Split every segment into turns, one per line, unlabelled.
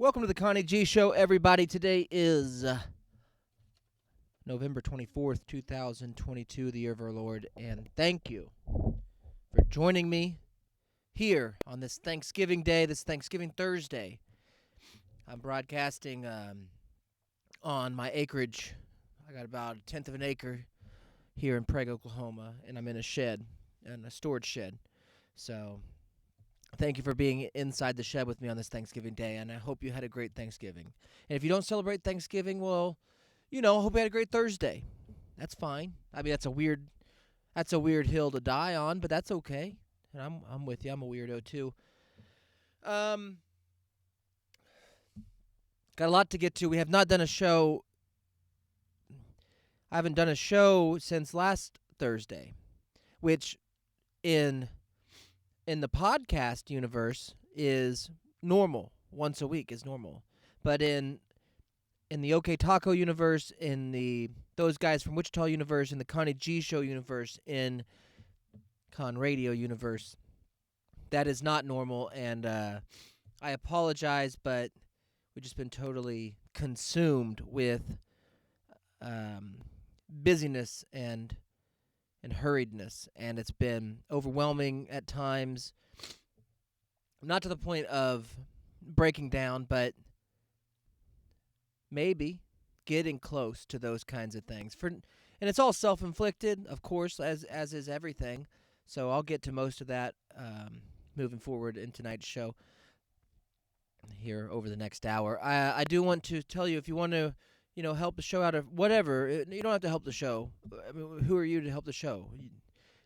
Welcome to the Connie G Show, everybody. Today is November 24th, 2022, the year of our Lord. And thank you for joining me here on this Thanksgiving Day, this Thanksgiving Thursday. I'm broadcasting on my acreage. I got about a tenth of an acre here in Prague, Oklahoma, and I'm in a shed, in a storage shed. So thank you for being inside the shed with me on this Thanksgiving Day, and I hope you had a great Thanksgiving. And if you don't celebrate Thanksgiving, well, I hope you had a great Thursday. That's fine. I mean, that's a weird hill to die on, but that's okay. And I'm with you. I'm a weirdo too. Got a lot to get to. We have not done a show. I haven't done a show since last Thursday, which in the podcast universe is normal. Once a week is normal. But in the OK Taco universe, in the those guys from Wichita universe, in the Connie G Show universe, in Con Radio universe, that is not normal, and I apologize, but we've just been totally consumed with busyness and hurriedness, and it's been overwhelming at times, not to the point of breaking down, but maybe getting close to those kinds of things. And it's all self-inflicted, of course, as is everything. So I'll get to most of that moving forward in tonight's show here over the next hour. I do want to tell you, if you want to help the show out of whatever, you don't have to help the show. I mean, who are you to help the show? You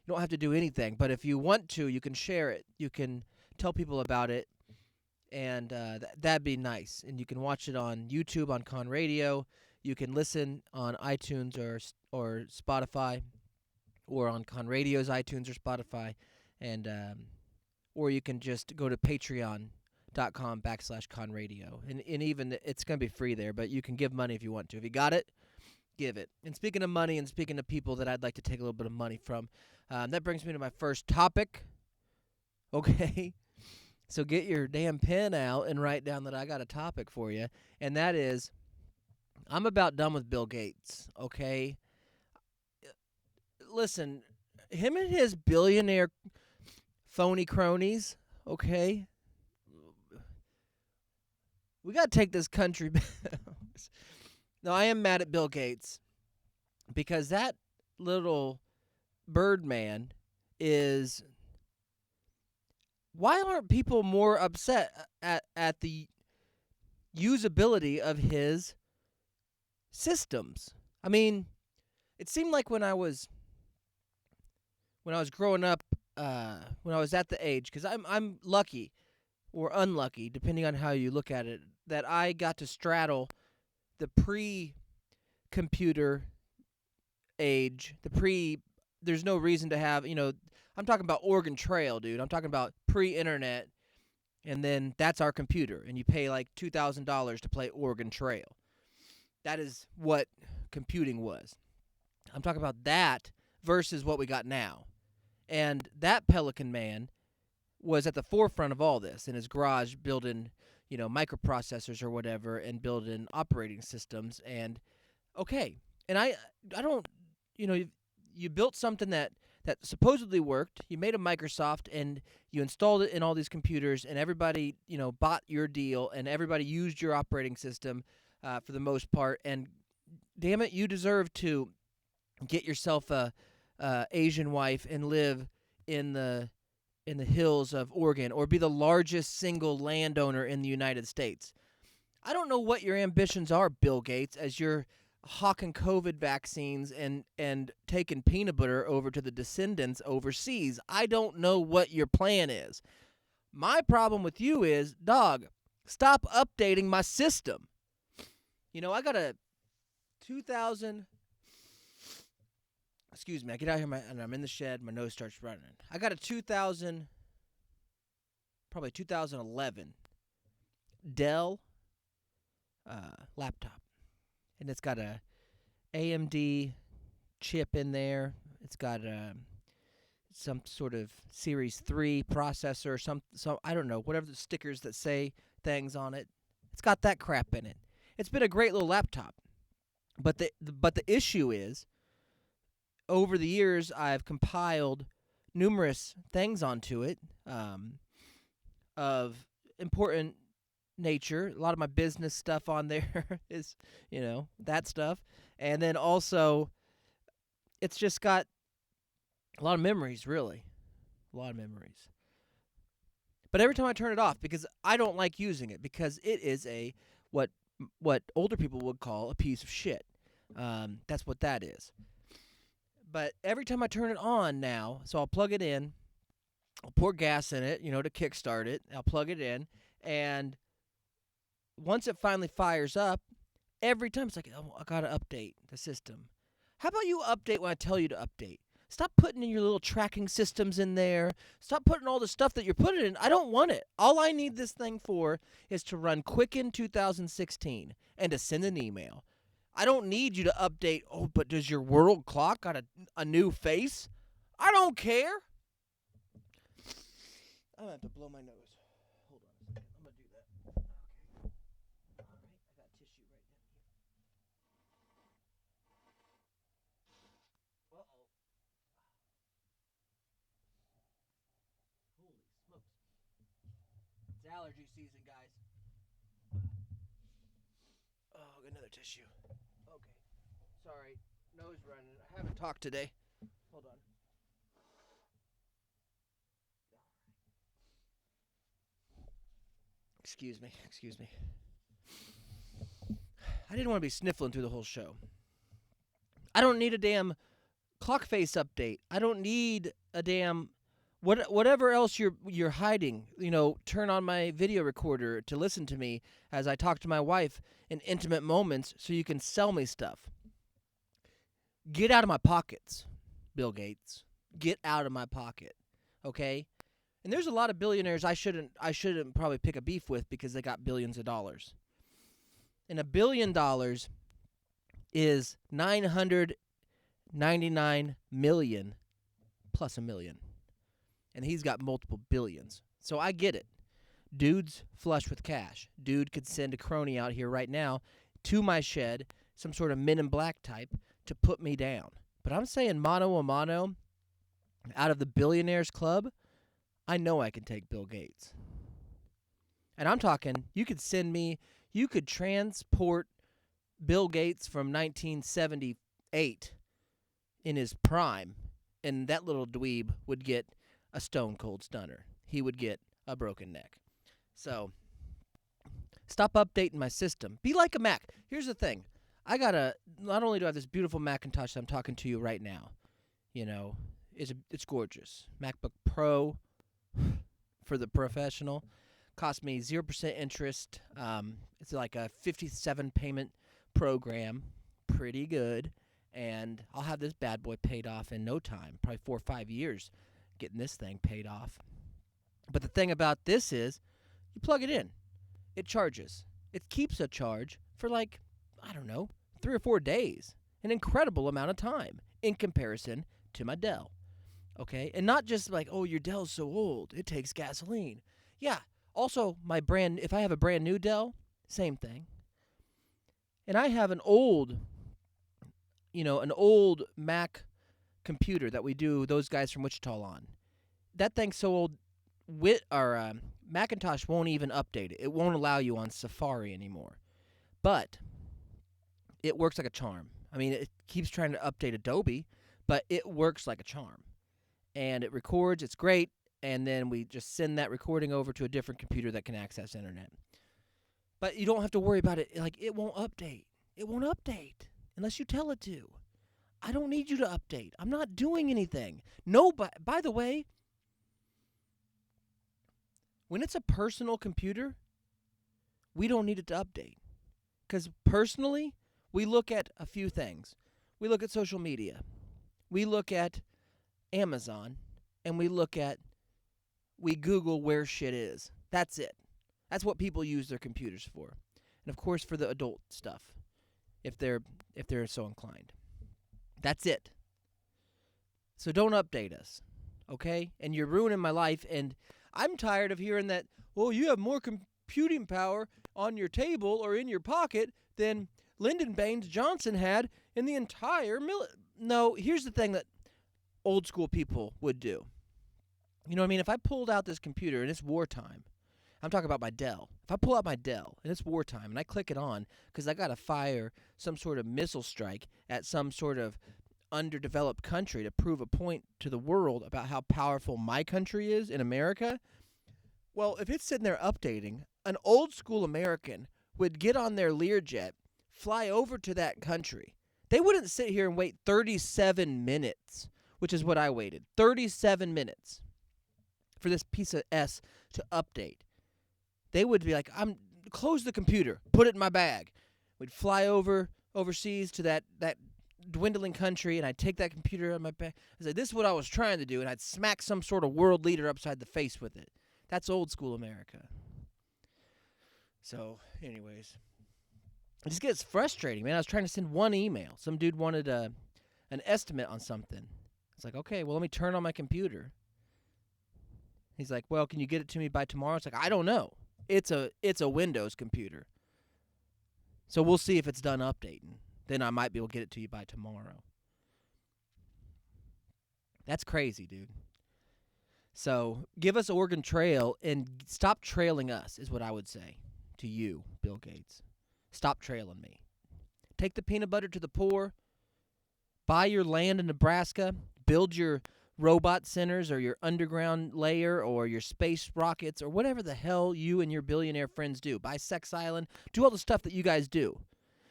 don't have to do anything, but if you want to, you can share it. You can tell people about it, and that'd be nice. And you can watch it on YouTube, on Con Radio. You can listen on iTunes or Spotify, or on Con Radio's iTunes or Spotify, and or you can just go to patreon.com/conradio. And even it's going to be free there, but you can give money if you want to. If you got it, give it. And speaking of money and speaking of people that I'd like to take a little bit of money from, that brings me to my first topic. Okay? So get your damn pen out and write down that I got a topic for you. And that is, I'm about done with Bill Gates, okay? Listen, him and his billionaire phony cronies, okay? We got to take this country back. No, I am mad at Bill Gates because that little Birdman is... Why aren't people more upset at the usability of his systems? I mean, it seemed like when I was growing up, when I was at the age, because I'm lucky or unlucky, depending on how you look at it, that I got to straddle the pre-computer age, there's no reason to have, I'm talking about Oregon Trail, dude. I'm talking about pre-internet, and then that's our computer, and you pay like $2,000 to play Oregon Trail. That is what computing was. I'm talking about that versus what we got now. And that Pelican man was at the forefront of all this in his garage building, microprocessors or whatever, and building operating systems. And okay, and I don't, you built something that supposedly worked. You made a Microsoft and you installed it in all these computers, and everybody, bought your deal, and everybody used your operating system for the most part. And damn it, you deserve to get yourself a Asian wife and live in the hills of Oregon, or be the largest single landowner in the United States. I don't know what your ambitions are, Bill Gates, as you're hawking COVID vaccines and taking peanut butter over to the descendants overseas. I don't know what your plan is. My problem with you is, dog, stop updating my system. I got a 2000... Excuse me, I get out here and I'm in the shed, my nose starts running. I got a 2011 Dell laptop. And it's got a AMD chip in there. It's got some sort of Series 3 processor, some I don't know, whatever the stickers that say things on it. It's got that crap in it. It's been a great little laptop. But the issue is, over the years, I've compiled numerous things onto it of important nature. A lot of my business stuff on there is, that stuff. And then also, it's just got a lot of memories, really. A lot of memories. But every time I turn it off, because I don't like using it, because it is what older people would call a piece of shit. That's what that is. But every time I turn it on now, so I'll plug it in, I'll pour gas in it, to kickstart it. I'll plug it in, and once it finally fires up, every time it's like, oh, I gotta update the system. How about you update when I tell you to update? Stop putting in your little tracking systems in there. Stop putting all the stuff that you're putting in. I don't want it. All I need this thing for is to run Quicken 2016 and to send an email. I don't need you to update, oh, but does your world clock got a new face? I don't care. I'm going to have to blow my nose. Hold on a second. I'm going to do that. Okay. All right. I got tissue right down here. Uh-oh. Holy smokes. It's allergy season, guys. Oh, another tissue. Okay. Sorry. Nose running. I haven't talked today. Hold on. Excuse me. I didn't want to be sniffling through the whole show. I don't need a damn clock face update. I don't need a damn whatever else you're hiding. Turn on my video recorder to listen to me as I talk to my wife in intimate moments so you can sell me stuff. Get out of my pockets, Bill Gates. Get out of my pocket. Okay? And there's a lot of billionaires I shouldn't probably pick a beef with because they got billions of dollars. And $1 billion is 999 million plus a million. And he's got multiple billions. So I get it. Dude's flush with cash. Dude could send a crony out here right now to my shed, some sort of Men in Black type, to put me down. But I'm saying mano a mano, out of the billionaires club, I know I can take Bill Gates. And I'm talking, you could transport Bill Gates from 1978 in his prime, and that little dweeb would get a stone cold stunner. He would get a broken neck. So, stop updating my system. Be like a Mac. Here's the thing. Not only do I have this beautiful Macintosh that I'm talking to you right now, it's gorgeous. MacBook Pro for the professional. Cost me 0% interest. It's like a 57 payment program. Pretty good. And I'll have this bad boy paid off in no time. Probably 4 or 5 years getting this thing paid off. But the thing about this is, you plug it in. It charges. It keeps a charge for 3 or 4 days. An incredible amount of time in comparison to my Dell. Okay? And not just oh, your Dell's so old, it takes gasoline. Yeah. Also, if I have a brand new Dell, same thing. And I have an old Mac computer that we do those guys from Wichita on. That thing's so old, Macintosh won't even update it. It won't allow you on Safari anymore. But it works like a charm. I mean, it keeps trying to update Adobe, but it works like a charm. And it records, it's great, and then we just send that recording over to a different computer that can access internet. But you don't have to worry about it. It won't update. It won't update unless you tell it to. I don't need you to update. I'm not doing anything. No, but by the way, when it's a personal computer, we don't need it to update. Because personally, we look at a few things. We look at social media. We look at Amazon. And we Google where shit is. That's it. That's what people use their computers for. And of course for the adult stuff, if they're so inclined. That's it. So don't update us, okay? And you're ruining my life, and I'm tired of hearing that, well, you have more computing power on your table or in your pocket than Lyndon Baines Johnson had in the entire No, here's the thing that old school people would do. You know what I mean? If I pulled out this computer and it's wartime, I'm talking about my Dell. If I pull out my Dell and it's wartime and I click it on because I got to fire some sort of missile strike at some sort of underdeveloped country to prove a point to the world about how powerful my country is in America, well, if it's sitting there updating, an old school American would get on their Learjet, fly over to that country. They wouldn't sit here and wait 37 minutes, which is what I waited. 37 minutes for this piece of S to update. They would be like, close the computer, put it in my bag. We'd fly overseas to that dwindling country, and I'd take that computer on my bag. I'd say, this is what I was trying to do, and I'd smack some sort of world leader upside the face with it. That's old school America. So, anyways, it just gets frustrating, man. I was trying to send one email. Some dude wanted an estimate on something. It's like, okay, well, let me turn on my computer. He's like, well, can you get it to me by tomorrow? It's like, I don't know. It's a Windows computer. So we'll see if it's done updating. Then I might be able to get it to you by tomorrow. That's crazy, dude. So give us Oregon Trail and stop trailing us is what I would say to you, Bill Gates. Stop trailing me. Take the peanut butter to the poor. Buy your land in Nebraska. Build your robot centers or your underground layer or your space rockets or whatever the hell you and your billionaire friends do. Buy Sex Island. Do all the stuff that you guys do.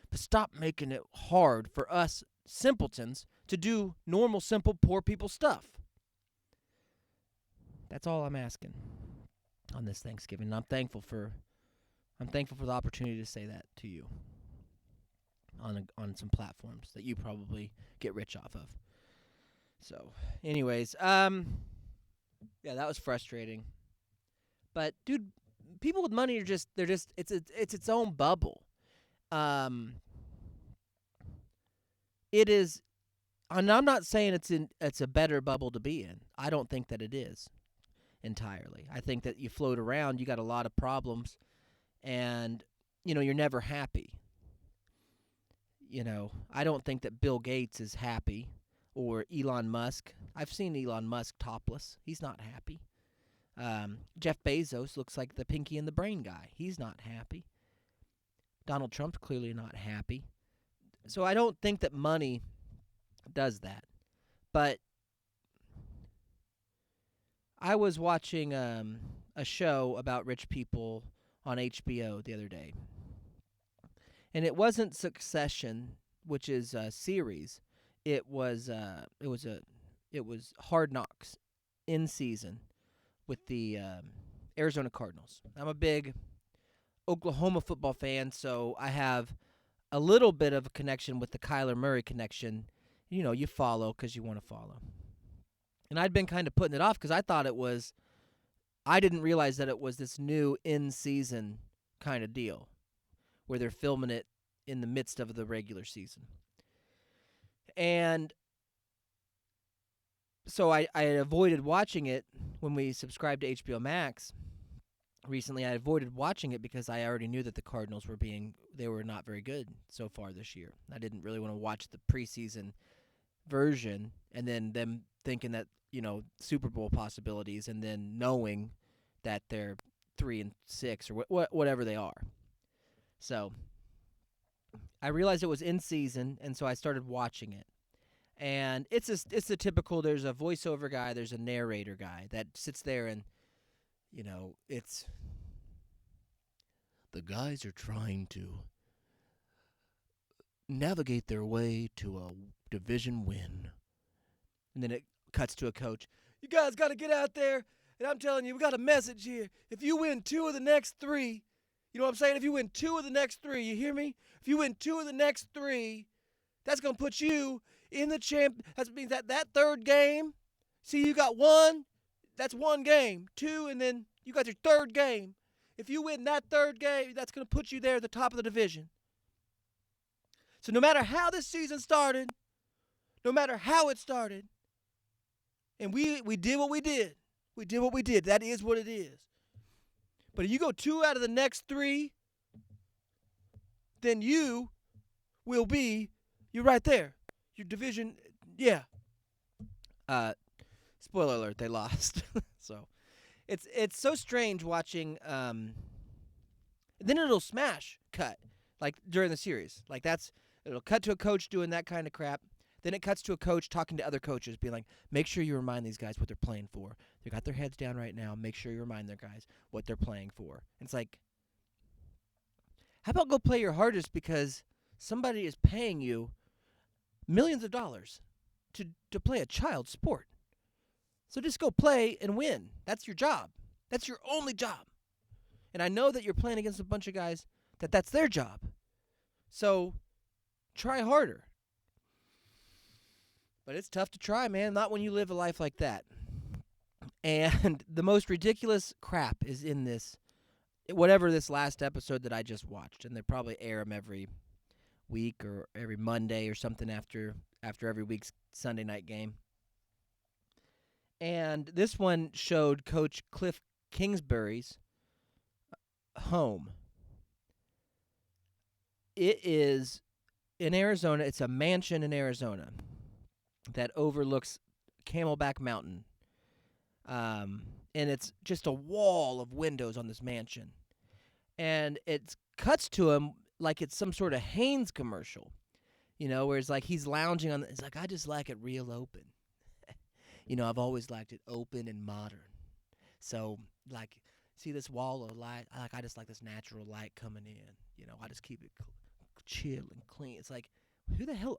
But stop making it hard for us simpletons to do normal, simple, poor people stuff. That's all I'm asking on this Thanksgiving. And I'm thankful for the opportunity to say that to you on some platforms that you probably get rich off of. So, anyways, yeah, that was frustrating. But dude, people with money are it's its own bubble. It is, and I'm not saying it's a better bubble to be in. I don't think that it is entirely. I think that you float around, you got a lot of problems, and you're never happy. I don't think that Bill Gates is happy or Elon Musk. I've seen Elon Musk topless. He's not happy. Jeff Bezos looks like the Pinky and the Brain guy. He's not happy. Donald Trump's clearly not happy. So I don't think that money does that. But I was watching a show about rich people on HBO the other day. And it wasn't Succession, which is a series. It was Hard Knocks in season with the Arizona Cardinals. I'm a big Oklahoma football fan, so I have a little bit of a connection with the Kyler Murray connection. You follow because you want to follow. And I'd been kind of putting it off because I didn't realize that it was this new in-season kind of deal where they're filming it in the midst of the regular season. And so I avoided watching it when we subscribed to HBO Max. Recently, I avoided watching it because I already knew that the Cardinals they were not very good so far this year. I didn't really want to watch the preseason version and then them thinking that, Super Bowl possibilities and then knowing that they're 3-6 or whatever they are. So I realized it was in season, and so I started watching it. And it's the typical, there's a voiceover guy, there's a narrator guy that sits there and, it's the guys are trying to navigate their way to a division win. And then it cuts to a coach. You guys got to get out there, and I'm telling you, we got a message here. If you win 2 of the next 3, you know what I'm saying? If you win 2 of the next 3, you hear me? If you win 2 of the next 3, that's going to put you in the champ. That means that third game, see, you got 1, that's 1 game. 2, and then you got your third game. If you win that third game, that's going to put you there at the top of the division. So no matter how this season started, no matter how it started, and we did what we did. We did what we did. That is what it is. But if you go 2 out of the next 3, then you will be, you're right there. Your division, yeah. Spoiler alert, they lost. So it's so strange watching. Then it'll smash cut like during the series. Like it'll cut to a coach doing that kind of crap. Then it cuts to a coach talking to other coaches, being like, make sure you remind these guys what they're playing for. They got their heads down right now. Make sure you remind their guys what they're playing for. And it's like, how about go play your hardest because somebody is paying you millions of dollars to play a child sport. So just go play and win. That's your job. That's your only job. And I know that you're playing against a bunch of guys that's their job. So try harder. But it's tough to try, man. Not when you live a life like that. And the most ridiculous crap is in this, whatever this last episode that I just watched. And they probably air them every week or every Monday or something after every week's Sunday night game. And this one showed Coach Cliff Kingsbury's home. It is in Arizona. It's a mansion in Arizona that overlooks Camelback Mountain. And it's just a wall of windows on this mansion. And it cuts to him like it's some sort of Hanes commercial, where it's like he's lounging on. It's like, I just like it real open. I've always liked it open and modern. So, like, see this wall of light? I just like this natural light coming in. I just keep it chill and clean. It's like, who the hell?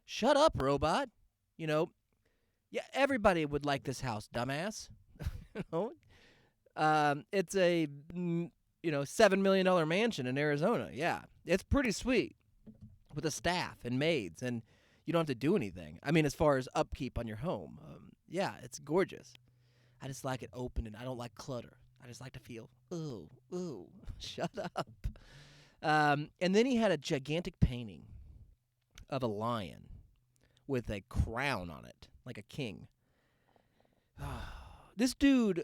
Shut up, robot. Yeah, everybody would like this house, dumbass. It's a $7 million mansion in Arizona. Yeah, it's pretty sweet with a staff and maids, and you don't have to do anything. I mean, as far as upkeep on your home. Yeah, it's gorgeous. I just like it open, and I don't like clutter. I just like to feel, ooh, shut up. And then he had a gigantic painting of a lion with a crown on it, like a king. This dude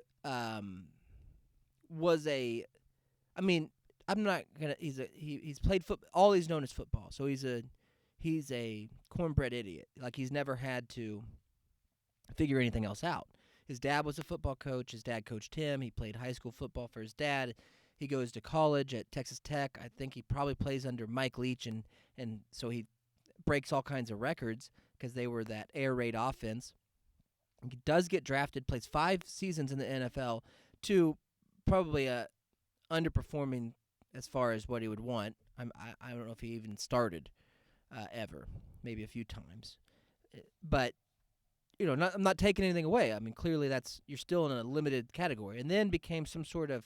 was I'm not gonna. He's played football. All he's known is football. So he's a cornbread idiot. Like he's never had to figure anything else out. His dad was a football coach. His dad coached him. He played high school football for his dad. He goes to college at Texas Tech. I think he probably plays under Mike Leach, and so he breaks all kinds of records because they were that air raid offense. He does get drafted, plays 5 seasons in the NFL, to probably underperforming as far as what he would want. I don't know if he even started ever, maybe a few times. But, I'm not taking anything away. I mean, clearly you're still in a limited category. And then became some sort of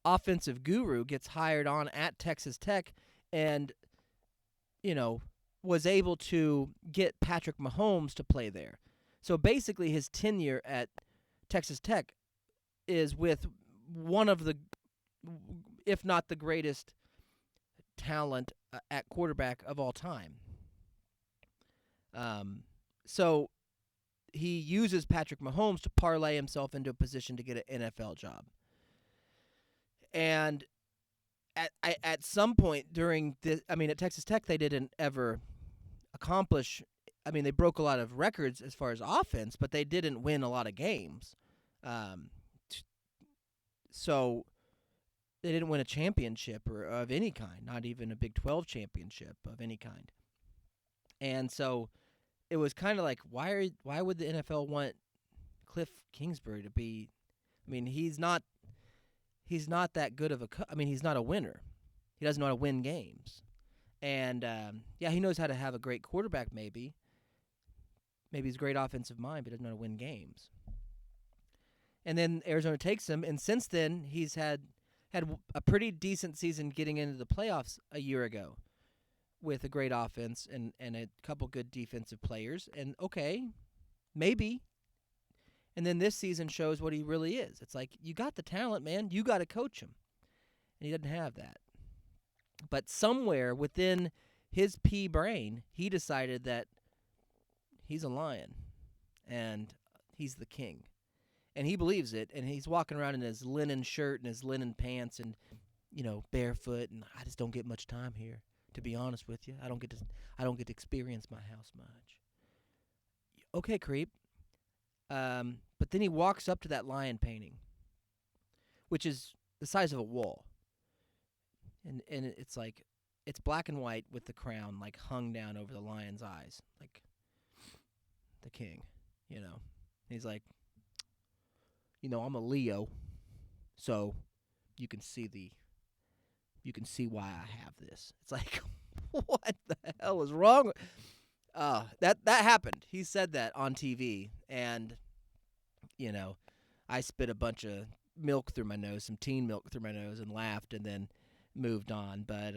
offensive guru, gets hired on at Texas Tech, and, was able to get Patrick Mahomes to play there. So basically his tenure at Texas Tech is with one of the, if not the greatest talent at quarterback of all time. So he uses Patrick Mahomes to parlay himself into a position to get an NFL job. And at some point during this, at Texas Tech, they didn't ever accomplish. They broke a lot of records as far as offense, but they didn't win a lot of games. So they didn't win a championship or of any kind, not even a Big 12 championship of any kind. And so it was kind of like, why would the NFL want Cliff Kingsbury to be? He's not that good of a. He's not a winner. He doesn't know how to win games. And he knows how to have a great quarterback. Maybe he's a great offensive mind, but doesn't know how to win games. And then Arizona takes him, and since then he's had a pretty decent season getting into the playoffs a year ago with a great offense and a couple good defensive players. And okay, maybe. And then this season shows what he really is. It's like, you got the talent, man. You got to coach him. And he doesn't have that. But somewhere within his pea brain, he decided that he's a lion and he's the king. And he believes it, and he's walking around in his linen shirt and his linen pants and, barefoot, and I just don't get much time here, to be honest with you. I don't get to experience my house much. Okay, creep. But then he walks up to that lion painting, which is the size of a wall. And it's like, it's black and white with the crown like hung down over the lion's eyes, like the king, He's like, I'm a Leo, so you can see why I have this. It's like, what the hell is wrong? That happened. He said that on TV, and I spit a bunch of milk through my nose, some teen milk through my nose, and laughed, and then moved on. But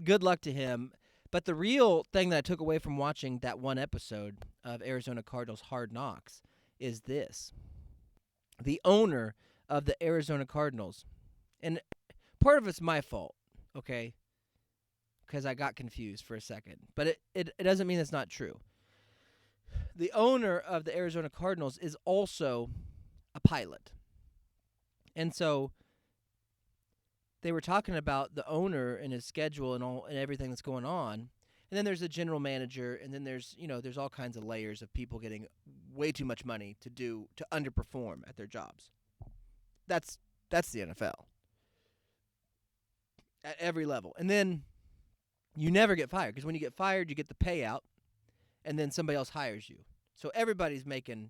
good luck to him. But the real thing that I took away from watching that one episode of Arizona Cardinals Hard Knocks is this. The owner of the Arizona Cardinals, and part of it's my fault, okay, because I got confused for a second. But it doesn't mean it's not true. The owner of the Arizona Cardinals is also a pilot. And so they were talking about the owner and his schedule and everything that's going on. And then there's the general manager, and then there's all kinds of layers of people getting way too much money to underperform at their jobs. That's the NFL. At every level. And then you never get fired, because when you get fired, you get the payout, and then somebody else hires you. So everybody's making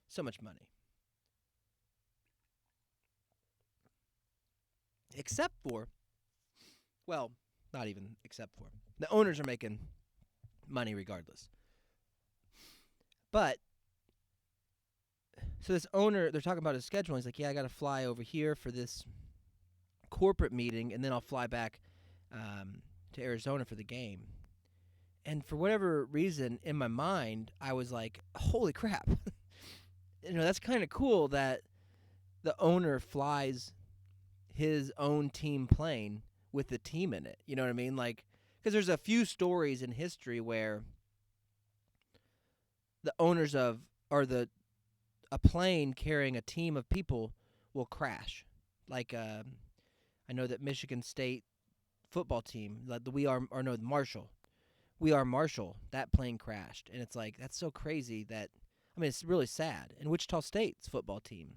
so much money. Except for, well, not even except for, the owners are making money regardless. But, so this owner, they're talking about his schedule. He's like, yeah, I got to fly over here for this corporate meeting, and then I'll fly back to Arizona for the game. And for whatever reason, in my mind, I was like, holy crap. That's kind of cool that the owner flies his own team plane with the team in it. You know what I mean? Like, because there's a few stories in history where the owners of, or a plane carrying a team of people will crash. Like, I know that Michigan State football team, like the Marshall, that plane crashed. And it's like, that's so crazy that, it's really sad. And Wichita State's football team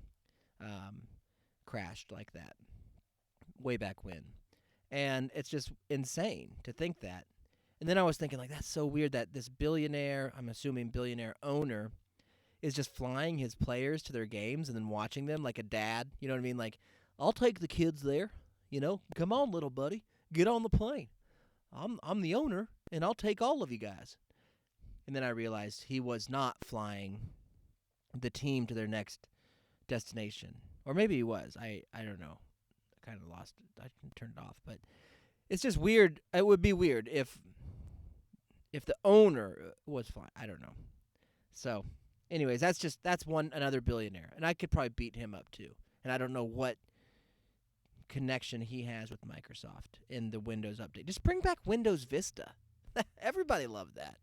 crashed like that way back when. And it's just insane to think that. And then I was thinking, like, that's so weird that this billionaire, I'm assuming billionaire owner, is just flying his players to their games and then watching them like a dad. You know what I mean? Like, I'll take the kids there. Come on, little buddy, get on the plane. I'm the owner, and I'll take all of you guys. And then I realized he was not flying the team to their next destination. Or maybe he was. I don't know. I kind of lost it. I turned it off. But it's just weird. It would be weird if the owner was flying. I don't know. So, anyways, that's another billionaire. And I could probably beat him up too. And I don't know what connection he has with Microsoft in the Windows update. Just bring back Windows Vista. Everybody loved that.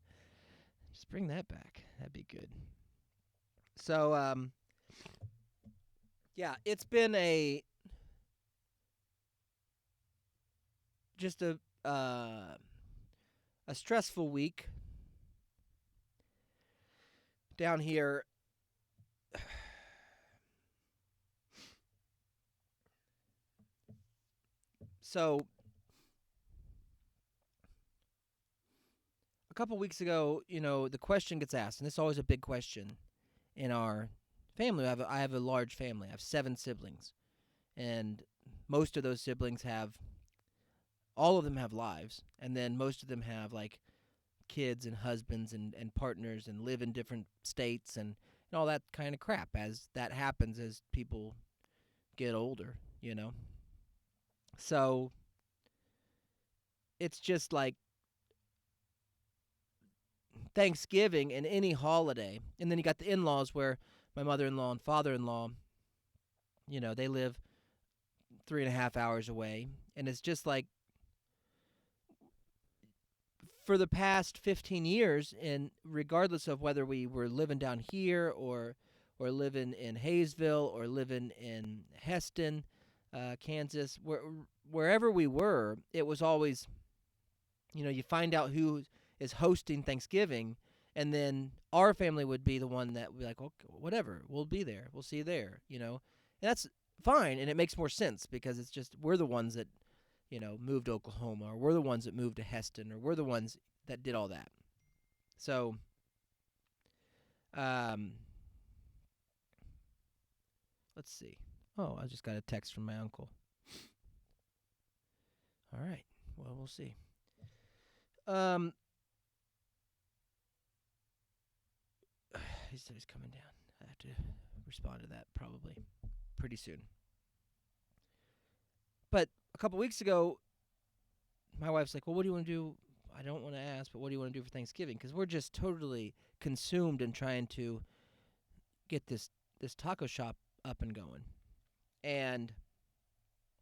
Just bring that back. That'd be good. So, yeah, it's been a stressful week down here. So, a couple weeks ago, the question gets asked, and it's always a big question in our family. I have a large family. I have 7 siblings, and most of those siblings all of them have lives, and then most of them have, like, kids and husbands and partners and live in different states and all that kind of crap, as that happens as people get older, So, it's just like Thanksgiving and any holiday. And then you got the in-laws, where my mother-in-law and father-in-law, they live 3.5 hours away. And it's just like, for the past 15 years, and regardless of whether we were living down here or or living in Hayesville or living in Heston, Kansas, wherever we were, it was always, you find out who is hosting Thanksgiving, and then our family would be the one that would be like, okay, whatever, we'll be there, we'll see you there, And that's fine, and it makes more sense because it's just we're the ones that, moved to Oklahoma, or we're the ones that moved to Heston, or we're the ones that did all that. So, let's see. Oh, I just got a text from my uncle. All right. Well, we'll see. He said he's coming down. I have to respond to that probably pretty soon. But a couple weeks ago, my wife's like, well, what do you want to do? I don't want to ask, but what do you want to do for Thanksgiving? Because we're just totally consumed in trying to get this taco shop up and going. And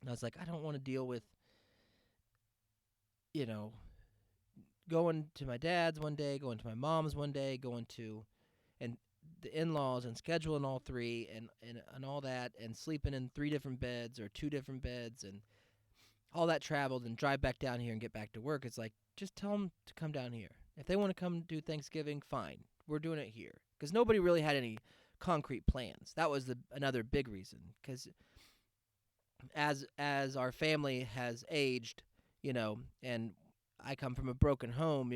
I was like, I don't want to deal with, going to my dad's one day, going to my mom's one day, going to and the in-laws and scheduling all three and all that, and sleeping in 3 different beds or 2 different beds and all that traveled, and drive back down here and get back to work. It's like, just tell them to come down here. If they want to come do Thanksgiving, fine. We're doing it here. Because nobody really had any concrete plans. That was another big reason. Because as our family has aged, and I come from a broken home,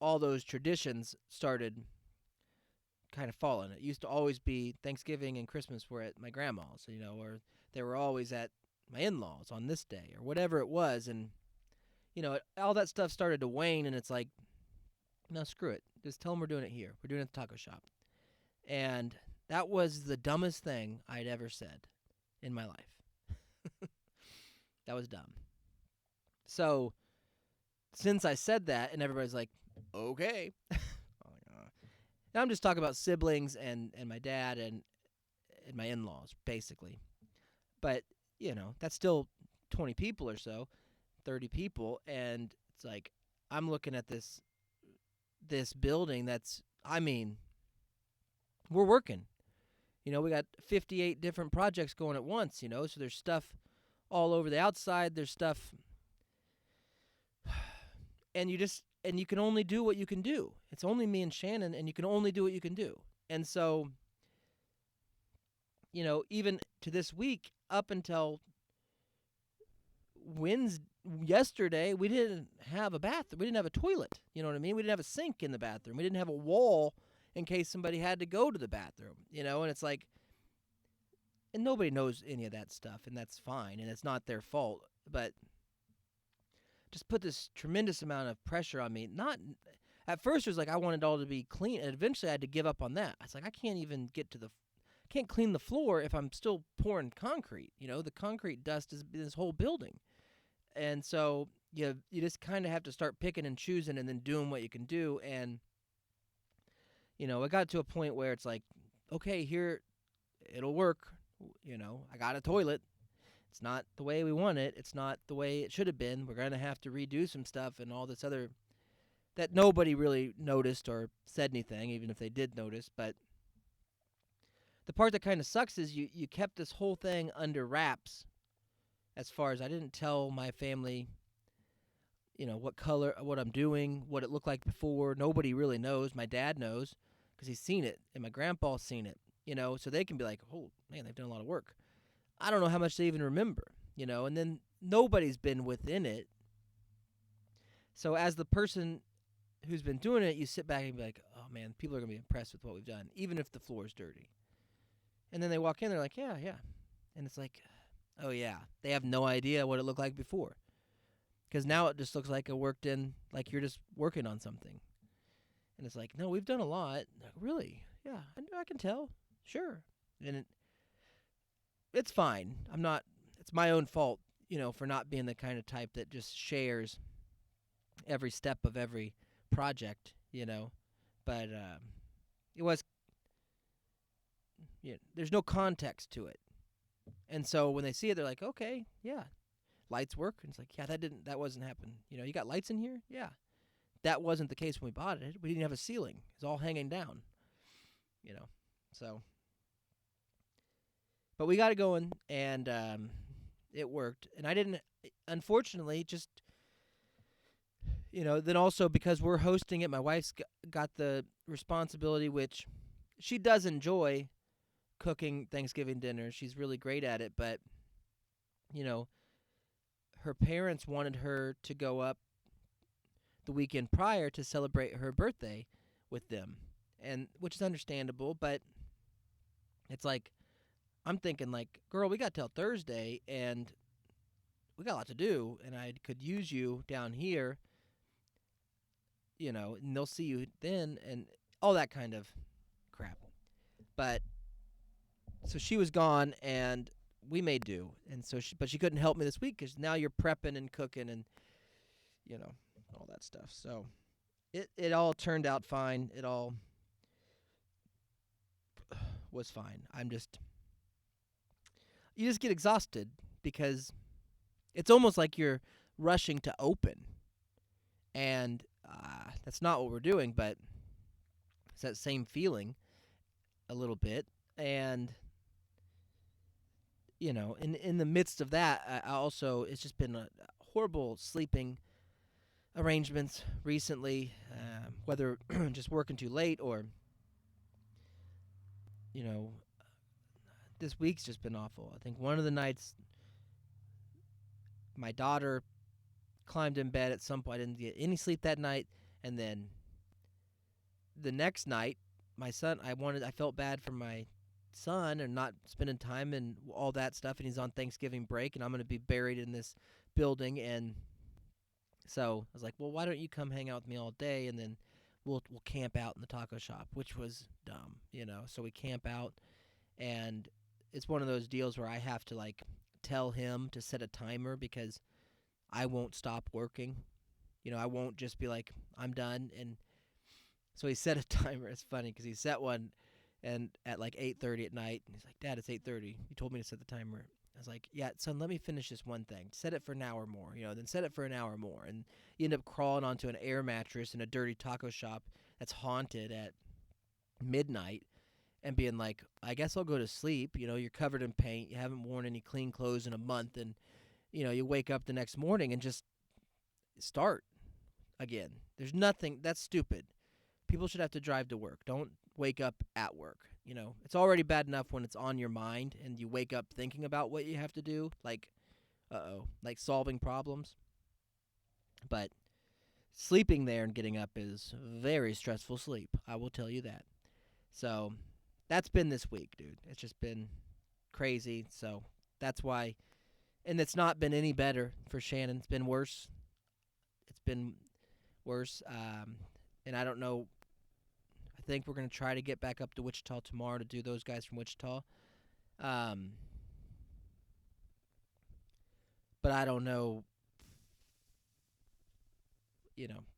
all those traditions started kind of falling. It used to always be Thanksgiving and Christmas were at my grandma's, or they were always at my in-laws on this day, or whatever it was. And, all that stuff started to wane, and it's like, no, screw it. Just tell them we're doing it here. We're doing it at the taco shop. And that was the dumbest thing I'd ever said in my life. That was dumb. So, since I said that, and everybody's like, okay. Now I'm just talking about siblings and my dad and my in-laws, basically. But, that's still 20 people or so, 30 people, and it's like, I'm looking at this building that's, we're working. We got 58 different projects going at once, so there's stuff all over the outside, there's stuff, and you can only do what you can do. It's only me and Shannon, and you can only do what you can do. And so, even to this week, up until yesterday, we didn't have a bathroom. We didn't have a toilet. You know what I mean? We didn't have a sink in the bathroom. We didn't have a wall in case somebody had to go to the bathroom, and it's like, and nobody knows any of that stuff, and that's fine, and it's not their fault, but just put this tremendous amount of pressure on me. Not at first, it was like I wanted it all to be clean, and eventually I had to give up on that. I was like, I can't even can't clean the floor if I'm still pouring concrete. The concrete dust is this whole building. And so you just kind of have to start picking and choosing and then doing what you can do. And, it got to a point where it's like, okay, here, it'll work. I got a toilet. It's not the way we want it. It's not the way it should have been. We're going to have to redo some stuff and all this other that nobody really noticed or said anything, even if they did notice. But the part that kind of sucks is you kept this whole thing under wraps. As far as I didn't tell my family, what I'm doing, what it looked like before. Nobody really knows. My dad knows because he's seen it, and my grandpa's seen it, so they can be like, oh, man, they've done a lot of work. I don't know how much they even remember, and then nobody's been within it. So as the person who's been doing it, you sit back and be like, oh, man, people are going to be impressed with what we've done, even if the floor is dirty. And then they walk in, they're like, yeah. And it's like, oh, yeah, they have no idea what it looked like before. Because now it just looks like like you're just working on something. And it's like, no, we've done a lot. Like, really? Yeah, I can tell. Sure. And it's fine. It's my own fault, for not being the kind of type that just shares every step of every project, But it was, there's no context to it. And so when they see it, they're like, okay, yeah, lights work. And it's like, yeah, that wasn't happening. You got lights in here? Yeah. That wasn't the case when we bought it. We didn't have a ceiling. It's all hanging down. you know. So, but we got it going, and it worked. And I didn't, unfortunately, just then also because we're hosting it, my wife's got the responsibility, which she does enjoy cooking Thanksgiving dinner. She's really great at it, but you know, her parents wanted her to go up the weekend prior to celebrate her birthday with them, and which is understandable, but it's like I'm thinking like, girl, we got till Thursday and we got a lot to do, and I could use you down here, and they'll see you then and all that kind of crap. But so she was gone and we made do. And so but she couldn't help me this week cuz now you're prepping and cooking and all that stuff. So it all turned out fine. It all was fine. You just get exhausted because it's almost like you're rushing to open. And that's not what we're doing, but it's that same feeling a little bit. And in the midst of that, I also it's just been a horrible sleeping arrangements recently, whether just working too late or this week's just been awful. I think one of the nights my daughter climbed in bed at some point. I didn't get any sleep that night, and then the next night my son, I felt bad for my son and not spending time and all that stuff, and he's on Thanksgiving break and I'm going to be buried in this building, and so I was like, well, why don't you come hang out with me all day and then we'll camp out in the taco shop, which was dumb, so we camp out, and it's one of those deals where I have to like tell him to set a timer because I won't stop working. I won't just be like, I'm done. And so he set a timer. It's funny because he set one and at like 8:30 at night. And he's like, Dad, it's 8:30. You told me to set the timer. I was like, yeah, son, let me finish this one thing. Set it for an hour more, then set it for an hour more. And you end up crawling onto an air mattress in a dirty taco shop that's haunted at midnight and being like, I guess I'll go to sleep. You're covered in paint. You haven't worn any clean clothes in a month. And, you wake up the next morning and just start again. There's nothing. That's stupid. People should have to drive to work. Don't wake up at work. It's already bad enough when it's on your mind and you wake up thinking about what you have to do, like, like solving problems. But sleeping there and getting up is very stressful sleep. I will tell you that. So that's been this week, dude. It's just been crazy. So that's why. And it's not been any better for Shannon. It's been worse. It's been worse. And I don't know. I think we're going to try to get back up to Wichita tomorrow to do those guys from Wichita. But I don't know.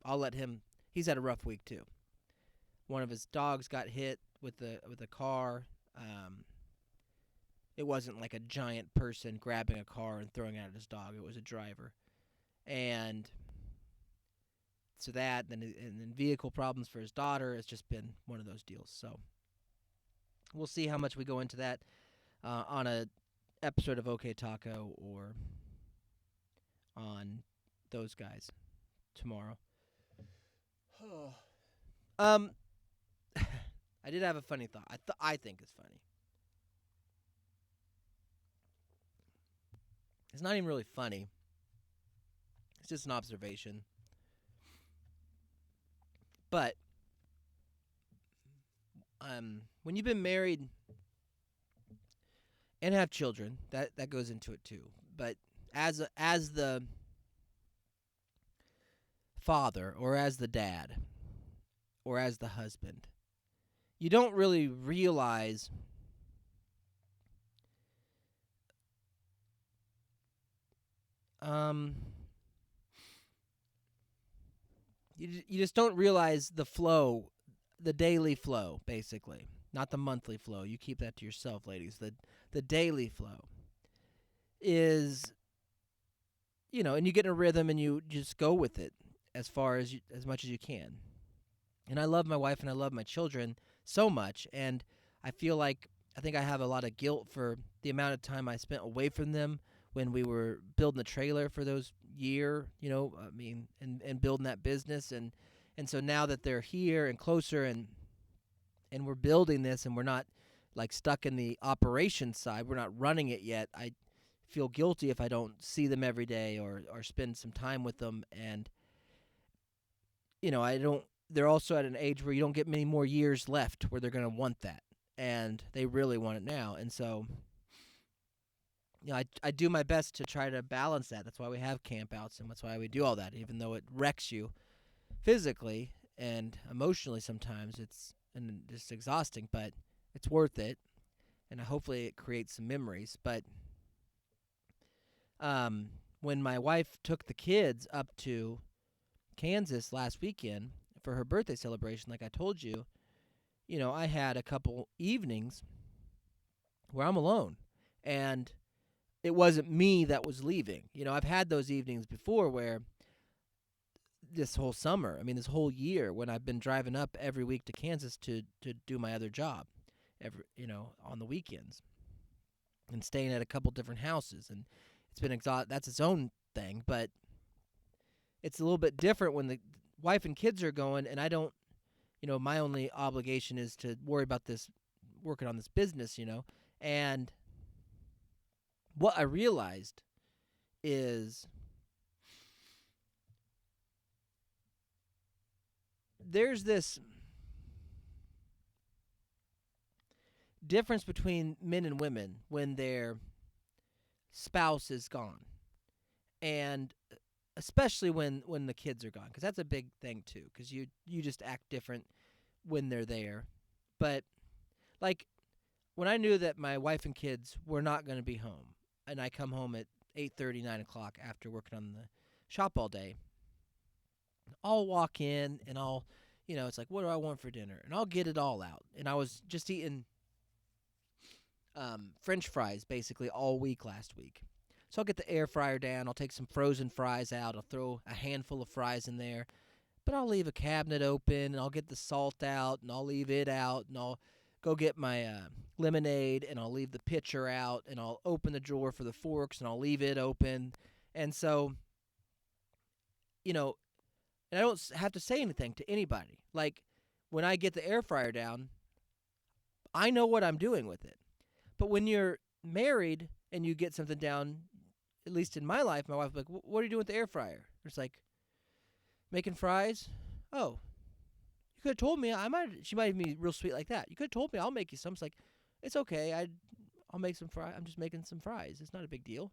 I'll let him. He's had a rough week too. One of his dogs got hit with a car. It wasn't like a giant person grabbing a car and throwing it at his dog. It was a driver. And so that, and then vehicle problems for his daughter. It's just been one of those deals. So we'll see how much we go into that on a episode of OK Taco or on those guys tomorrow. I did have a funny thought. I think it's funny. It's not even really funny. It's just an observation. But when you've been married and have children, that goes into it too. But as the father or as the dad or as the husband, you don't really realize you just don't realize the flow, the daily flow, basically. Not the monthly flow. You keep that to yourself, ladies. The daily flow is, and you get in a rhythm and you just go with it as much as you can. And I love my wife and I love my children, so much, and I feel like I think I have a lot of guilt for the amount of time I spent away from them when we were building the trailer for those year, I mean, and building that business, and so now that they're here and closer, and we're building this, and we're not like stuck in the operations side, we're not running it yet. I feel guilty if I don't see them every day or spend some time with them, and I don't. They're also at an age where you don't get many more years left where they're going to want that, and they really want it now. And so, I do my best to try to balance that. That's why we have campouts, and that's why we do all that, even though it wrecks you physically and emotionally sometimes. It's just exhausting, but it's worth it, and hopefully it creates some memories. But when my wife took the kids up to Kansas last weekend for her birthday celebration, like I told you, I had a couple evenings where I'm alone, and it wasn't me that was leaving. I've had those evenings before where this whole summer, I mean, this whole year, when I've been driving up every week to Kansas to do my other job, on the weekends, and staying at a couple different houses, and it's been that's its own thing, but it's a little bit different when the wife and kids are going, and I don't, my only obligation is to worry about this, working on this business, and what I realized is there's this difference between men and women when their spouse is gone, and especially when the kids are gone, because that's a big thing too, because you just act different when they're there. But like when I knew that my wife and kids were not going to be home, and I come home at 8:30, 9 o'clock after working on the shop all day, I'll walk in and I'll, it's like, what do I want for dinner? And I'll get it all out. And I was just eating French fries basically all week last week. So I'll get the air fryer down. I'll take some frozen fries out. I'll throw a handful of fries in there. But I'll leave a cabinet open, and I'll get the salt out, and I'll leave it out, and I'll go get my lemonade, and I'll leave the pitcher out, and I'll open the drawer for the forks, and I'll leave it open. And so, and I don't have to say anything to anybody. Like, when I get the air fryer down, I know what I'm doing with it. But when you're married and you get something down, at least in my life, my wife will be like, what are you doing with the air fryer? It's like, making fries? Oh, you could have told me. She might even be real sweet like that. You could have told me, I'll make you some. It's like, it's okay. I'll make some fries. I'm just making some fries. It's not a big deal,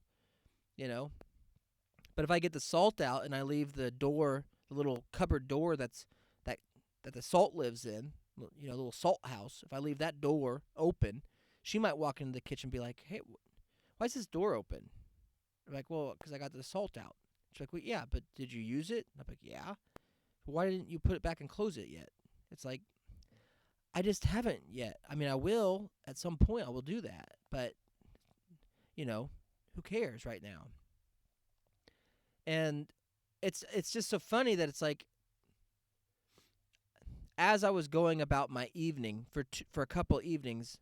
But if I get the salt out and I leave the door, the little cupboard door that the salt lives in, the little salt house, if I leave that door open, she might walk into the kitchen and be like, hey, why is this door open? I'm like, well, because I got the salt out. She's like, well, yeah, but did you use it? I'm like, yeah. Why didn't you put it back and close it yet? It's like, I just haven't yet. I mean, I will. At some point, I will do that. But, who cares right now? And it's just so funny that it's like, as I was going about my evening for a couple evenings,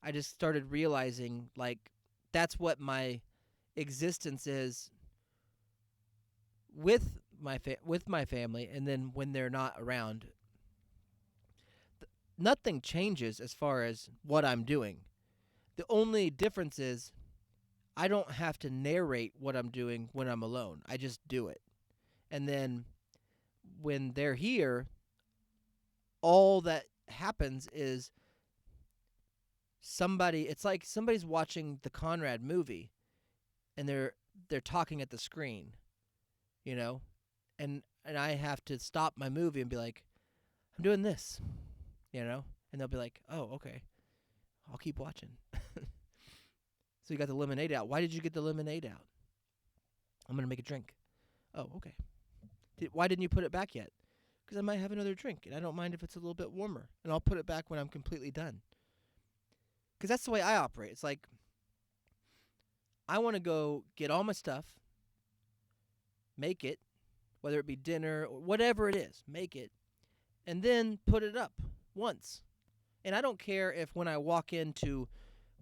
I just started realizing, like, that's what my existence is with my family, and then when they're not around, nothing changes as far as what I'm doing. The only difference is I don't have to narrate what I'm doing when I'm alone. I just do it. And then when they're here, all that happens is it's like somebody's watching the Conrad movie and they're talking at the screen, and I have to stop my movie and be like, I'm doing this, and they'll be like, oh, okay, I'll keep watching. So you got the lemonade out. Why did you get the lemonade out? I'm going to make a drink. Oh, okay. Why didn't you put it back yet? Because I might have another drink, and I don't mind if it's a little bit warmer, and I'll put it back when I'm completely done. Because that's the way I operate. It's like, I want to go get all my stuff, make it, whether it be dinner or whatever it is, make it, and then put it up once. And I don't care if when I walk in to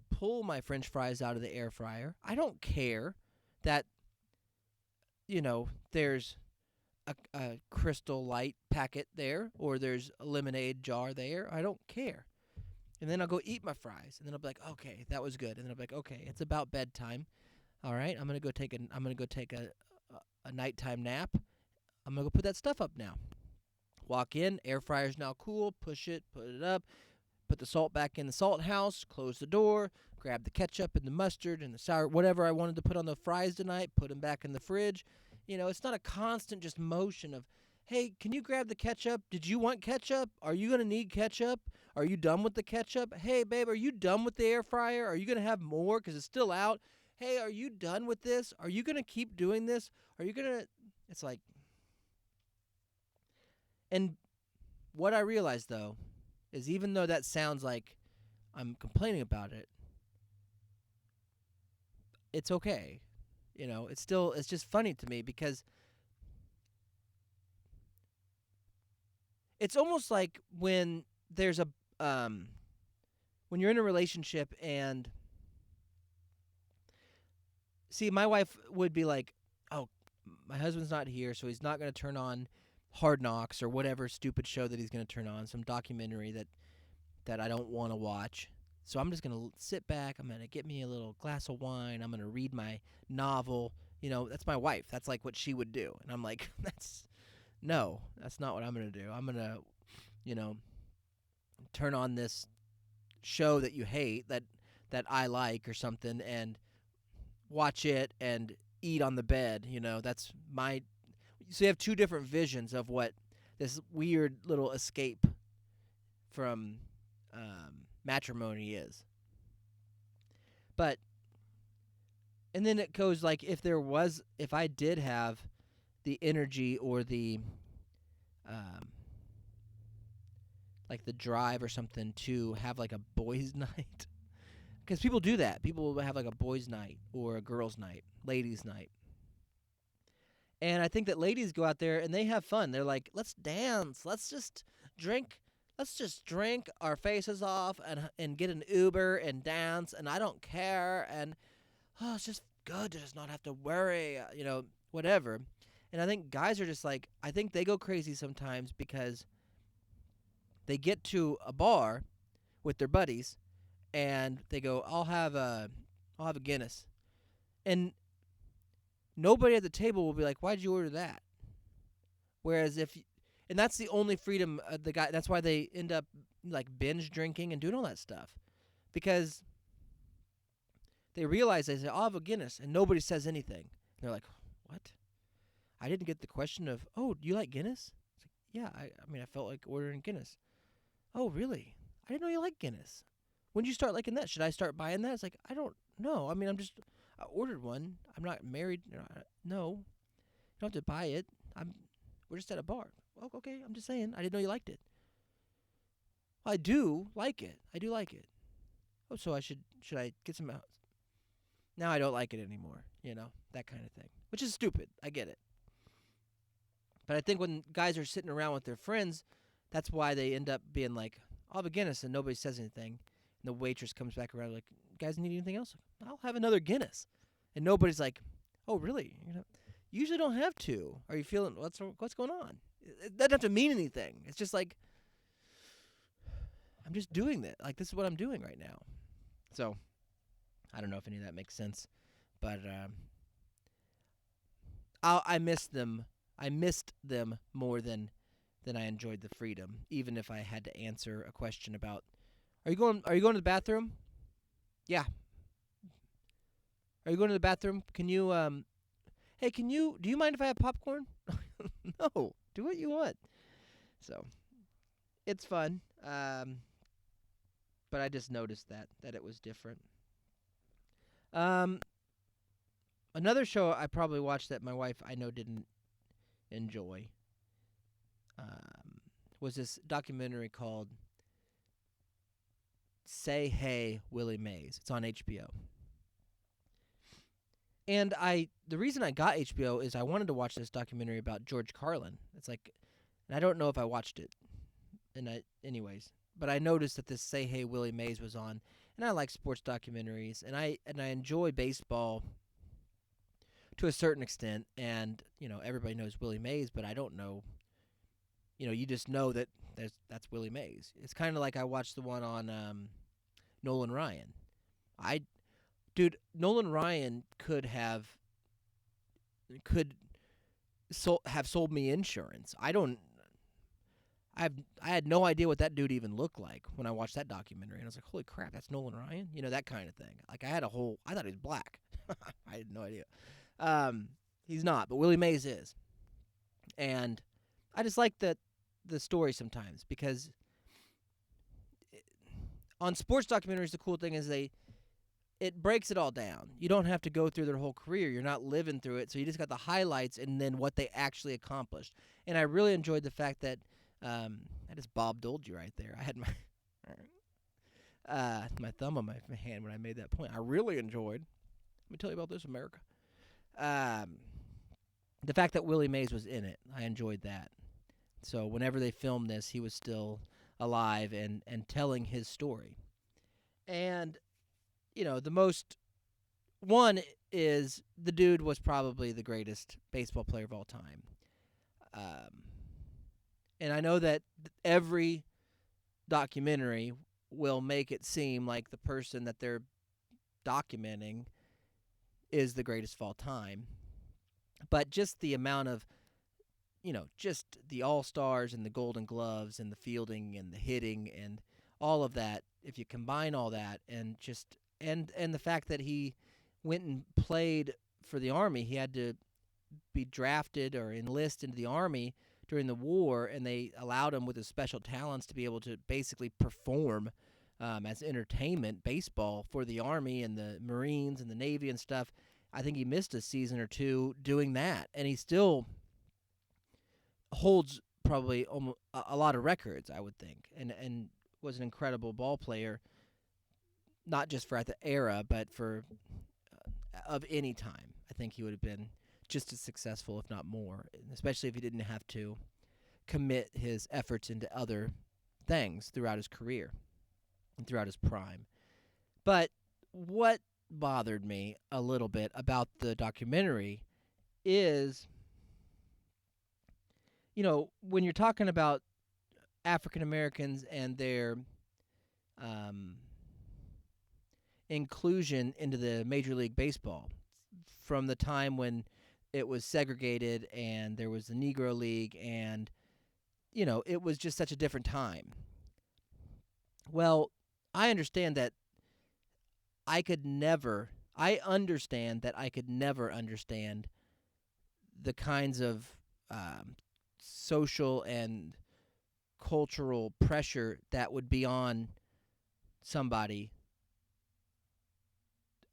pull my French fries out of the air fryer, I don't care that, there's a Crystal Light packet there or there's a lemonade jar there. I don't care. And then I'll go eat my fries, and then I'll be like, okay, that was good. And then I'll be like, okay, it's about bedtime. All right, I'm gonna go take a nighttime nap. I'm gonna go put that stuff up now. Walk in, air fryer's now cool. Push it, put it up. Put the salt back in the salt house. Close the door. Grab the ketchup and the mustard and the sour, whatever I wanted to put on the fries tonight. Put them back in the fridge. It's not a constant just motion of, hey, can you grab the ketchup? Did you want ketchup? Are you gonna need ketchup? Are you done with the ketchup? Hey, babe, are you done with the air fryer? Are you gonna have more because it's still out? Hey, are you done with this? Are you gonna keep doing this? Are you gonna? It's like, and what I realized though is even though that sounds like I'm complaining about it, it's okay. It's just funny to me because it's almost like when there's when you're in a relationship and see, my wife would be like, "Oh, my husband's not here, so he's not going to turn on Hard Knocks or whatever stupid show that he's going to turn on, some documentary that I don't want to watch. So I'm just going to sit back. I'm going to get me a little glass of wine. I'm going to read my novel. That's my wife. That's like what she would do. And I'm like, that's not what I'm going to do. I'm going to, turn on this show that you hate that I like or something and watch it and eat on the bed. That's my. So you have two different visions of what this weird little escape from matrimony is. But, and then it goes like if I did have the energy or the, like the drive or something to have like a boys' night. Because people do that. People will have like a boys' night or a girls' night, ladies' night. And I think that ladies go out there and they have fun. They're like, let's dance. Let's just drink our faces off and get an Uber and dance. And I don't care. And it's just good to just not have to worry, whatever. And I think guys are just like, I think they go crazy sometimes because they get to a bar with their buddies and they go, I'll have a Guinness. And nobody at the table will be like, why'd you order that? Whereas and that's the only freedom the guy, that's why they end up like binge drinking and doing all that stuff. Because they realize, they say, I'll have a Guinness, and nobody says anything. And they're like, what? I didn't get the question of, oh, do you like Guinness? It's like, yeah, I felt like ordering Guinness. Oh, really? I didn't know you liked Guinness. When did you start liking that? Should I start buying that? It's like, I don't know. I ordered one. I'm not married. No. You don't have to buy it. We're just at a bar. Oh, okay, I'm just saying. I didn't know you liked it. I do like it. I do like it. Oh, so should I get some out? Now I don't like it anymore. That kind of thing. Which is stupid. I get it. But I think when guys are sitting around with their friends, that's why they end up being like, I'll have a Guinness, and nobody says anything. And the waitress comes back around like, you guys need anything else? I'll have another Guinness. And nobody's like, oh, really? You usually don't have to. Are you feeling, what's going on? It doesn't have to mean anything. It's just like, I'm just doing that. Like, this is what I'm doing right now. So, I don't know if any of that makes sense. But I missed them. I missed them more than I enjoyed the freedom, even if I had to answer a question about, Are you going to the bathroom? Yeah. Are you going to the bathroom? Can you hey, do you mind if I have popcorn? No. Do what you want. So, it's fun. But I just noticed that it was different. Another show I probably watched that my wife I know didn't enjoy was this documentary called Say Hey, Willie Mays. It's on HBO. And the reason I got HBO is I wanted to watch this documentary about George Carlin. It's like, and I don't know if I watched it. Anyways, but I noticed that this Say Hey Willie Mays was on, and I like sports documentaries, and I enjoy baseball to a certain extent, and everybody knows Willie Mays, but I don't know. You just know that that's Willie Mays. It's kind of like I watched the one on Nolan Ryan. I Dude, Nolan Ryan could have sold me insurance. I had no idea what that dude even looked like when I watched that documentary, and I was like, "Holy crap, that's Nolan Ryan!" that kind of thing. Like I thought he was black. I had no idea. He's not, but Willie Mays is, and I just like the story sometimes because on sports documentaries, the cool thing is it breaks it all down. You don't have to go through their whole career. You're not living through it, so you just got the highlights and then what they actually accomplished. And I really enjoyed the fact that I just Bob Doled you right there. I had my thumb on my hand when I made that point. I really enjoyed. Let me tell you about this, America. The fact that Willie Mays was in it, I enjoyed that. So whenever they filmed this, he was still alive and telling his story. And the most one is the dude was probably the greatest baseball player of all time. And I know that every documentary will make it seem like the person that they're documenting is the greatest of all time. But just the amount of, just the All-Stars and the Golden Gloves and the fielding and the hitting and all of that, if you combine all that and just and the fact that he went and played for the Army, he had to be drafted or enlist into the Army during the war, and they allowed him with his special talents to be able to basically perform as entertainment baseball for the Army and the Marines and the Navy and stuff. I think he missed a season or two doing that, and he still holds probably a lot of records, I would think, and was an incredible ball player, not just for at the era, but for of any time. I think he would have been just as successful, if not more, especially if he didn't have to commit his efforts into other things throughout his career and throughout his prime. But what bothered me a little bit about the documentary is, when you're talking about African Americans and their inclusion into the Major League Baseball from the time when it was segregated and there was the Negro League and, it was just such a different time. Well, I understand that I understand that I could never understand the kinds of social and cultural pressure that would be on somebody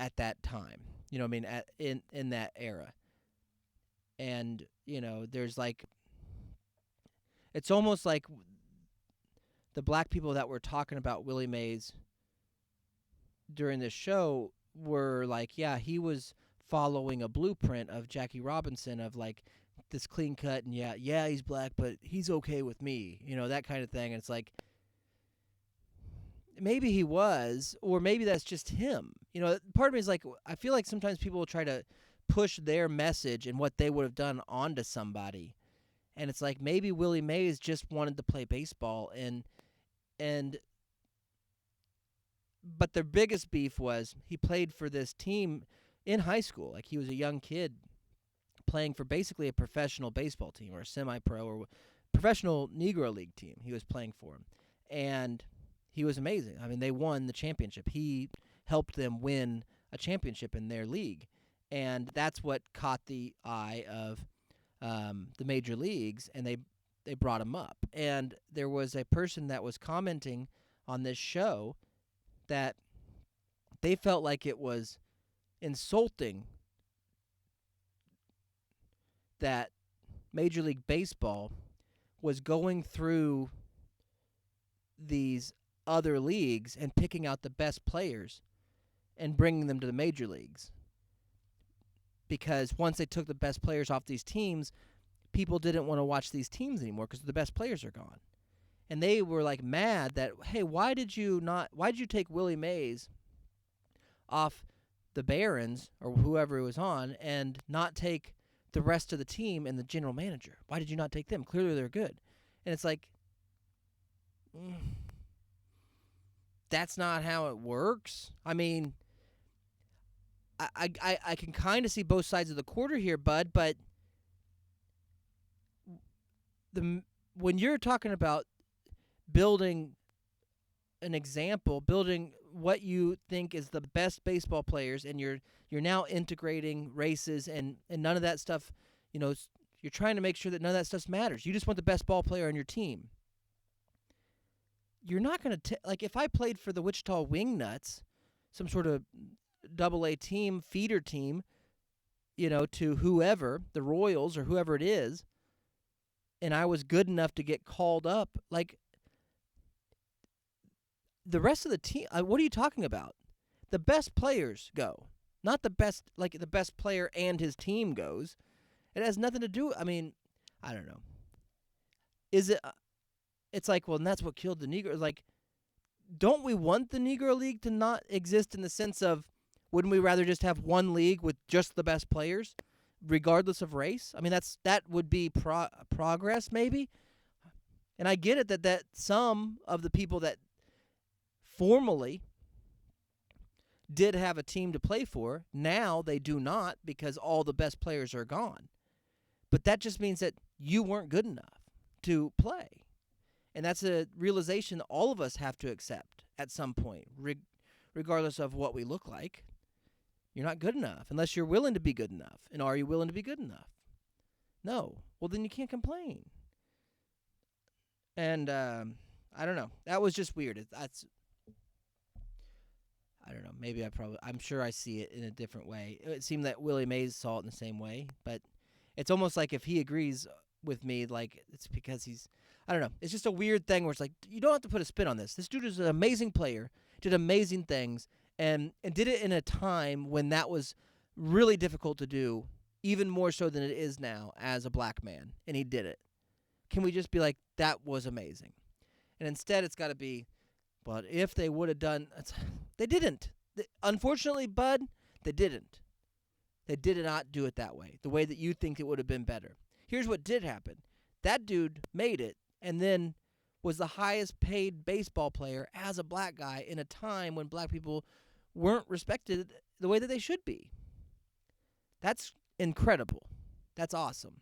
at that time. You know what I mean? In that era. And, there's like, it's almost like the black people that were talking about Willie Mays during this show were like, yeah, he was following a blueprint of Jackie Robinson of like this clean cut and yeah, he's black, but he's okay with me, that kind of thing. And it's like, maybe he was, or maybe that's just him. Part of me is like, I feel like sometimes people will try to push their message and what they would have done onto somebody. And it's like maybe Willie Mays just wanted to play baseball but their biggest beef was he played for this team in high school. Like he was a young kid playing for basically a professional baseball team or a semi-pro or professional Negro League team. He was playing for him. And he was amazing. I mean, they won the championship. He helped them win a championship in their league. And that's what caught the eye of the major leagues, and they brought him up. And there was a person that was commenting on this show that they felt like it was insulting that Major League Baseball was going through these other leagues and picking out the best players and bringing them to the major leagues. Because once they took the best players off these teams, people didn't want to watch these teams anymore because the best players are gone. And they were like mad that, hey, why did you take Willie Mays off the Barons or whoever it was on and not take the rest of the team and the general manager? Why did you not take them? Clearly they're good. And it's like, that's not how it works. I mean, I can kind of see both sides of the quarter here, bud, but when you're talking about building an example, building what you think is the best baseball players, and you're now integrating races and none of that stuff, you're trying to make sure that none of that stuff matters. You just want the best ball player on your team. You're not going to like if I played for the Wichita Wingnuts, some sort of AA team, feeder team, to whoever, the Royals or whoever it is, and I was good enough to get called up, like the rest of the team, what are you talking about? The best players go, not the best player and his team goes. It has nothing to do. I mean, I don't know. Is it? It's like, well, and that's what killed the Negro. Like, don't we want the Negro League to not exist in the sense of, wouldn't we rather just have one league with just the best players, regardless of race? I mean, that would be progress, maybe. And I get it that some of the people that formally did have a team to play for, now they do not because all the best players are gone. But that just means that you weren't good enough to play. And that's a realization that all of us have to accept at some point, regardless of what we look like. You're not good enough unless you're willing to be good enough. And are you willing to be good enough? No. Well, then you can't complain. And I don't know. That was just weird. I don't know. Maybe I'm sure I see it in a different way. It seemed that Willie Mays saw it in the same way, but it's almost like if he agrees with me, like it's because I don't know. It's just a weird thing where it's like, you don't have to put a spin on this. This dude is an amazing player, did amazing things, and did it in a time when that was really difficult to do, even more so than it is now as a black man, and he did it. Can we just be like, that was amazing? And instead it's got to be, but if they would have done, they didn't. Unfortunately, bud, they didn't. They did not do it that way, the way that you think it would have been better. Here's what did happen. That dude made it and then was the highest paid baseball player as a black guy in a time when black people weren't respected the way that they should be. That's incredible. That's awesome.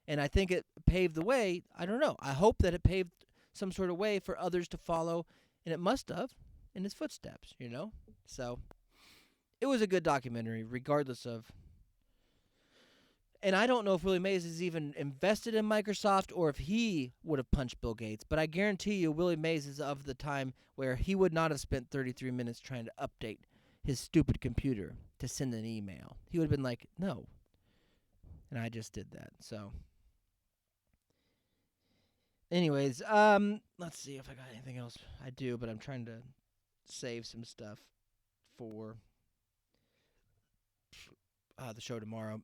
And I think it paved the way. I don't know. I hope that it paved some sort of way for others to follow, and it must have in his footsteps, So it was a good documentary, regardless of. And I don't know if Willie Mays is even invested in Microsoft or if he would have punched Bill Gates, but I guarantee you Willie Mays is of the time where he would not have spent 33 minutes trying to update his stupid computer to send an email. He would have been like, no. And I just did that, so. Anyways, let's see if I got anything else. I do, but I'm trying to save some stuff for the show tomorrow,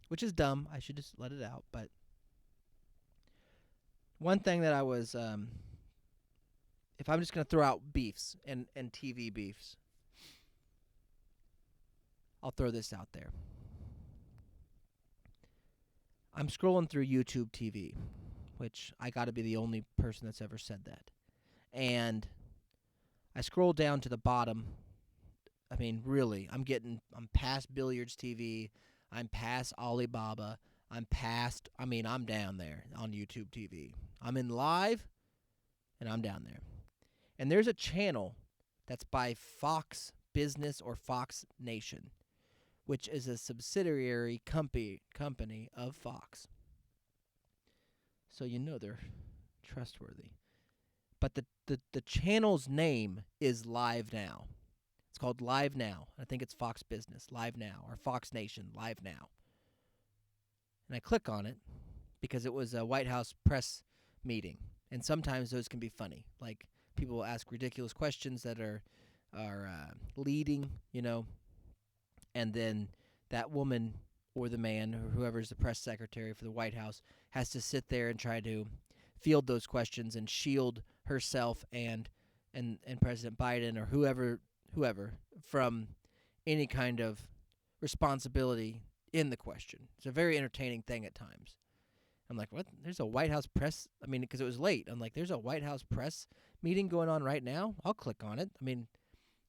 which is dumb. I should just let it out. But one thing that I was, if I'm just going to throw out beefs and TV beefs, I'll throw this out there. I'm scrolling through YouTube TV, which I got to be the only person that's ever said that. And I scroll down to the bottom. I mean, really, I'm past Billiards TV. I'm past Alibaba. I'm down there on YouTube TV. I'm in live, and I'm down there. And there's a channel that's by Fox Business or Fox Nation, which is a subsidiary company of Fox. So they're trustworthy. But the channel's name is Live Now. It's called Live Now. I think it's Fox Business, Live Now, or Fox Nation, Live Now. And I click on it because it was a White House press meeting. And sometimes those can be funny. Like, people will ask ridiculous questions that are leading, and then that woman or the man or whoever's the press secretary for the White House has to sit there and try to field those questions and shield herself and President Biden or whoever from any kind of responsibility in the question. It's a very entertaining thing at times. I'm like, what? There's a White House press. I mean, because it was late. I'm like, there's a White House press meeting going on right now. I'll click on it. I mean,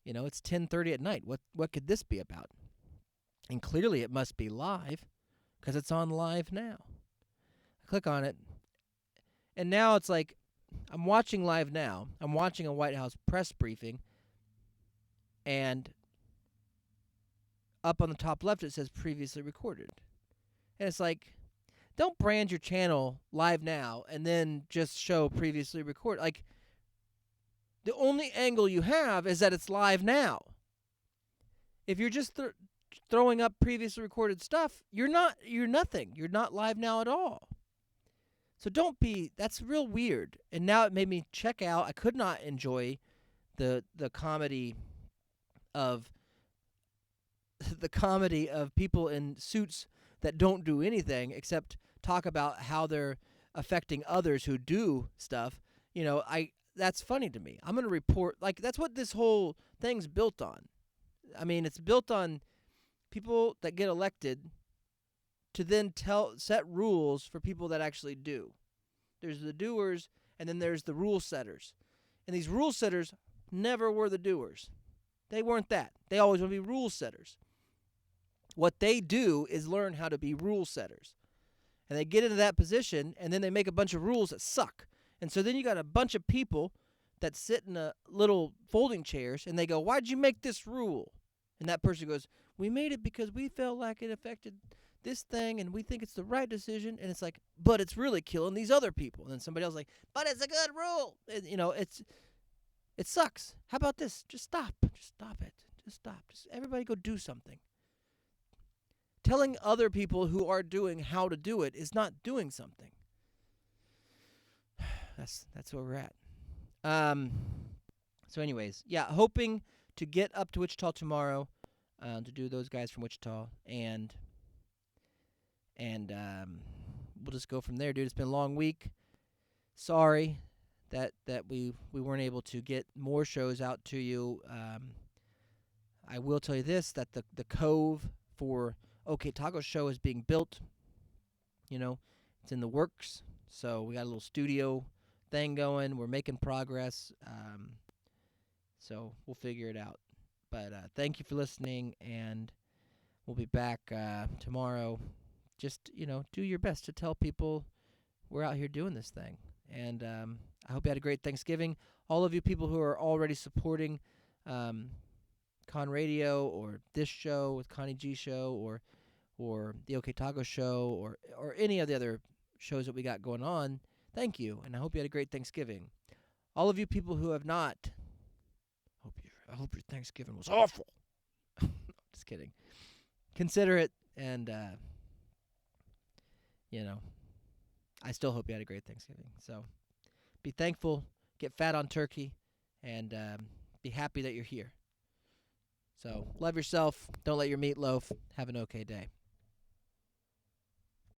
it's 10:30 at night. What could this be about? And clearly it must be live because it's on live now. I click on it. And now it's like I'm watching live now. I'm watching a White House press briefing. And up on the top left it says previously recorded. And it's like, don't brand your channel live now and then just show previously recorded. Like, the only angle you have is that it's live now. If you're just throwing up previously recorded stuff, you're nothing. You're not live now at all. So that's real weird. And now it made me check out. I could not enjoy the comedy of people in suits that don't do anything except talk about how they're affecting others who do stuff. That's funny to me. I'm going to report, like, that's what this whole thing's built on. I mean, it's built on people that get elected to then set rules for people that actually do. There's the doers, and then there's the rule setters. And these rule setters never were the doers. They weren't that. They always want to be rule setters. What they do is learn how to be rule setters. And they get into that position, and then they make a bunch of rules that suck. And so then you got a bunch of people that sit in a little folding chairs, and they go, why'd you make this rule? And that person goes, we made it because we felt like it affected this thing, and we think it's the right decision. And it's like, but it's really killing these other people. And then somebody else is like, but it's a good rule. And, it sucks. How about this? Just stop. Just stop it. Just stop. Just everybody go do something. Telling other people who are doing how to do it is not doing something. That's where we're at. So anyways, yeah, hoping to get up to Wichita tomorrow to do those guys from Wichita, and we'll just go from there, dude. It's been a long week. Sorry that we weren't able to get more shows out to you. I will tell you this, that the Cove for OK Taco Show is being built. It's in the works. So we got a little studio thing going. We're making progress. So we'll figure it out. But thank you for listening, and we'll be back tomorrow. Just, do your best to tell people we're out here doing this thing. And I hope you had a great Thanksgiving. All of you people who are already supporting Con Radio or this show with Connie G Show or the OK Taco Show or any of the other shows that we got going on, thank you, and I hope you had a great Thanksgiving. All of you people who have not, I hope your Thanksgiving was awful. Just kidding. Consider it, and I still hope you had a great Thanksgiving. So be thankful, get fat on turkey, and be happy that you're here. So love yourself. Don't let your meat loaf. Have an okay day.